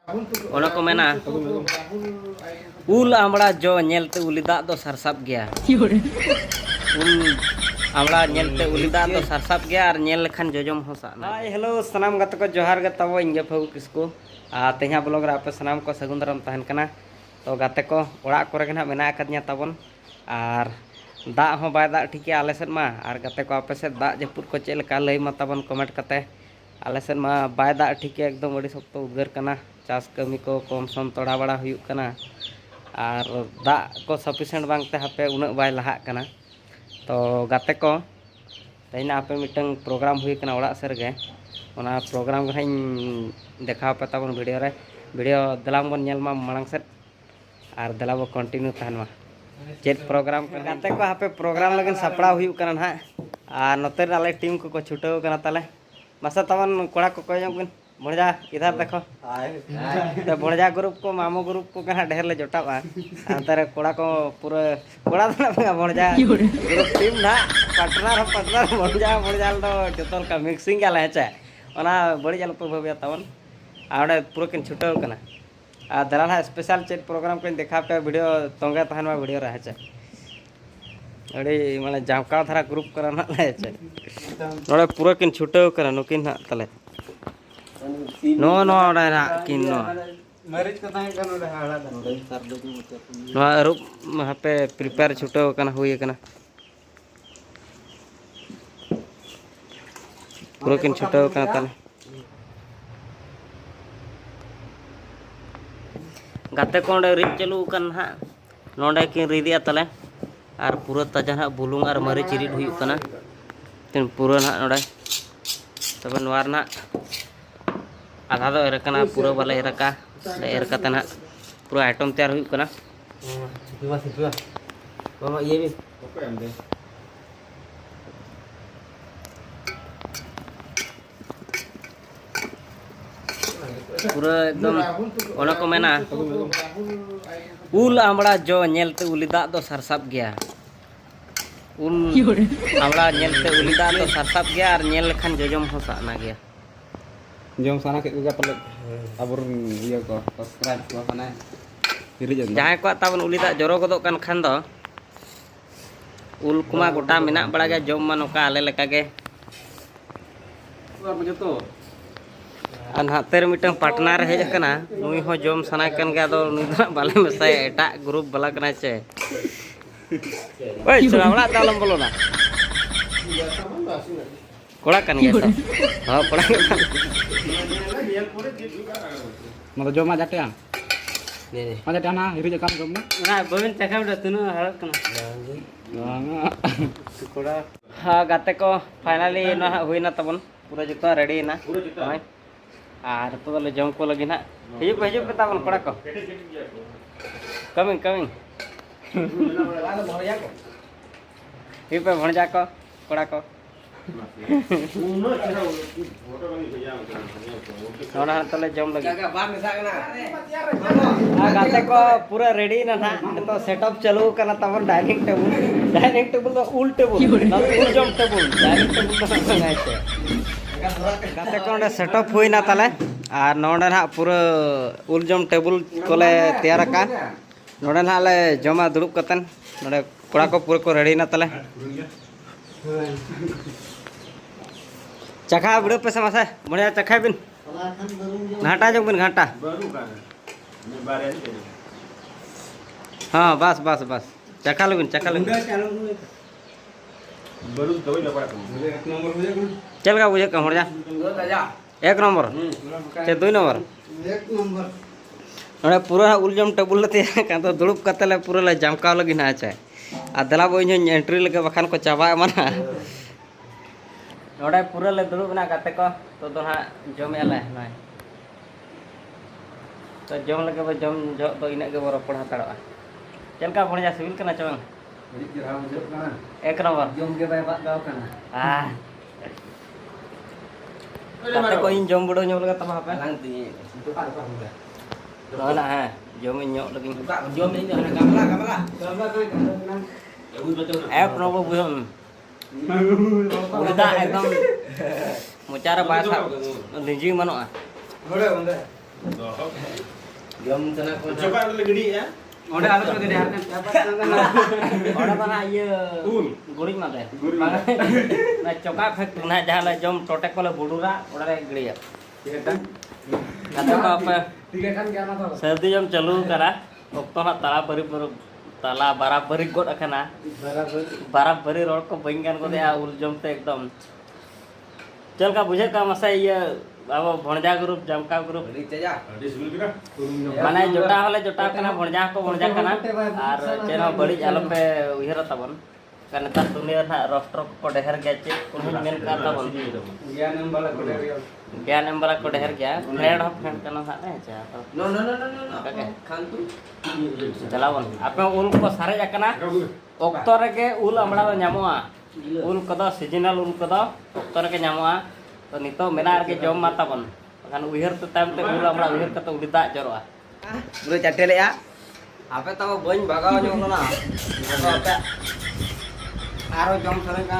Ona ko mena ul amra jo nyelte ulida do sarsap gaya ul amra nyelte ulida do sarsap gaya ar nyel lekhan jojom hosa na. Hai hello sanam gata ko johar gata wo inge phagu kisku tehnya blog ra ape sanam ko sagun daram tahen kana to gate ko ora kore gena mena akadnya tabon ar da ho bai da thike ale set ma ar gate ko ape set da japur ko chel ka lay ma tabon comment kate ale set ma bai da thike ekdom adi sokto udgar kana Chas कमी को कम सम तोड़ा बड़ा हुई कना और दा को sufficient बांगते हापे उन बाय लहा कना तो गाते को तेना आपे मिटंग प्रोग्राम हुई कना ओड़ा सर गे ओना प्रोग्राम गहाई देखा पे ताबन वीडियो दलाम बन नेल मा मांग सेट और दला बो कंटिन्यू तहन मा चेत प्रोग्राम गाते को हापे प्रोग्राम लगन सपड़ा हुई कना हा और नोते आले टीम को छुटाव कना ताले मासा ताबन कोड़ा को कोयम बिन बढ़िया इधर देखो तो बढ़िया ग्रुप को मामू ग्रुप को कहाँ ढेर ले जोटावा अंतर कोड़ा को पूरा कोड़ा तो ना बढ़िया ग्रुप टीम ना पार्टनर बढ़िया तो जोतल का मिक्सिंग क्या लहचा ओना बढ़िया लोग भव्य तवन आड़े पूरा किन छुटाव कना आ दलाल स्पेशल चेट प्रोग्राम को देखा पे वीडियो तोंगे तहन मा वीडियो रहे छे अड़ी माने जामका थारा ग्रुप करा ना लहचा नोड़े पूरा किन छुटाव कना नुकिन ना तले नो नो ना किन नो मरीज को ताहे कनो रे हाड़ा नो रूप हापे प्रिपेयर छुटाव कना हुई कना पूरा किन छुटाव कना ताले गाते कोंडे रिद चलू कन हा नोंडे किन रिदिया तले आर पूरा ताजा हा बुलुंग आर मरीच रिद हुई कना तिन पूरा ना नोंडे तबे नवार ना आधा दो एरकना पूरा वाला एरका एरकते ना पूरा आइटम तैयार हुई कना मामा ये भी पूरा एकदम ओना को मेना उल आमड़ा जो नेलते उलिदा दो सरसाप गया उल आमड़ा नेलते उलिदा दो सरसाप गया और नेल लेखान जोजम होसा ना गया जम साना के पले अबर इया को सब्सक्राइब को माने जहां को ताबन उलिदा जरो गदो कान खान दो उल कुमा गोटा मेना बड़ा गे जम मा नोका आले लेका गे जतो अन हातेर मिटंग पार्टनर हेज कना नुई हो जम साना कन गे दो नुई दा बाले मेसा एटा ग्रुप वाला कना छे ओए चलावड़ा तालम बोलो ना कोड़ा कन गे तो हां कोड़ा मतलब जो मा जाते हैं नहीं मा जाते ना हिरी जकाम जम ना बबिन चखा बडा तनु हरत कना कोड़ा हां गाते को फाइनली ना हुईना तबन पूरा जतो रेडी ना आर तो ले जम को लगी ना हिजु पे तबन कोड़ा को कमिंग ही पे भणजा को कोड़ा को नोना तले जम लगी गाते को पूरा रेडी ना ना तो सेटअप चालू करना तब डाइनिंग टेबल तो उल टेबल ना उल जम टेबल डाइनिंग टेबल तो संगाय छे गाते को सेटअप हुई ना तले और नोडे ना पूरा उल जम टेबल कोले तैयार का नोडे ना ले जमा दुड़ुब कतन नोडे कोड़ा को पूरा को रेडी ना तले चखा वीडियो पे समझे बढ़िया चखा बिन घाटा जो बिन घाटा हाँ बस चखा लो बिन चल का बुझे कम जा 1 नंबर चे 2 नंबर नोड़े पूरा उलजम टेबुल लेते का तो दुड़ुब कते ले पूरा ले जमकाव लगी ना आचे आ दला बो इन एंट्री लगे बखान को चाबा माना नोड़े पूरा ले दुड़ुब ना गाते को तो दोहा जम एले ना तो जम लगे बो जम जो तो इने के बरो पढ़ा तड़वा चलका बढ़िया सिविल कना चबन 1 नंबर जम के बाय बात गाव कना गाते को इन जम बड़ो ᱧᱚᱜ लगे तमा पे लांग ती तो ना है जम ᱧᱚᱜ लगे जम इन गामला ऐप नंबर बुझन उदा एकदम मुचारा बासा लिंजी मनोआ jom sana ko Coba ada gede ya. Onde alu ko gede harkan. orang mana iya guring mah deh nah coka fek nah jalan jom totek kole budura udah re gede ya kata apa Tiga kan karena apa? serti jom चालू करा okto na tala barabari god akana barabari road को बंगन को दे उल जम ते एकदम चल का बुझे का मसा ये अब भणजा ग्रुप जमका ग्रुप Di sebelum kita. माने जोटा होले जोटा कना भणजा को भणजा कना आर चेनो बड़ी आलम पे उहर तबन कने ता दुनिया ना राष्ट्र को डेहर गया चे उन मेन का तबन Gian yang bala ko dari. ज्ञान एम्बला को डेहर गया फ्रेंड ऑफ फ्रेंड कना था ने चा No. Kan tu. चलावन आपे उल को सारे जकना ऑक्टो रे के उल हमला ᱧᱟᱢᱚᱜᱼᱟ उल कदो सीजनल उल कदो ऑक्टो रे के ᱧᱟᱢᱚᱜᱼᱟ तो नितो मेना रे के जम मा तबन खान उहर ते टाइम ते उल हमला उहर कते उडी दा जरोआ Bro catele ya. आपे तो बन भगाव जो ना आपे आरो जम सरे का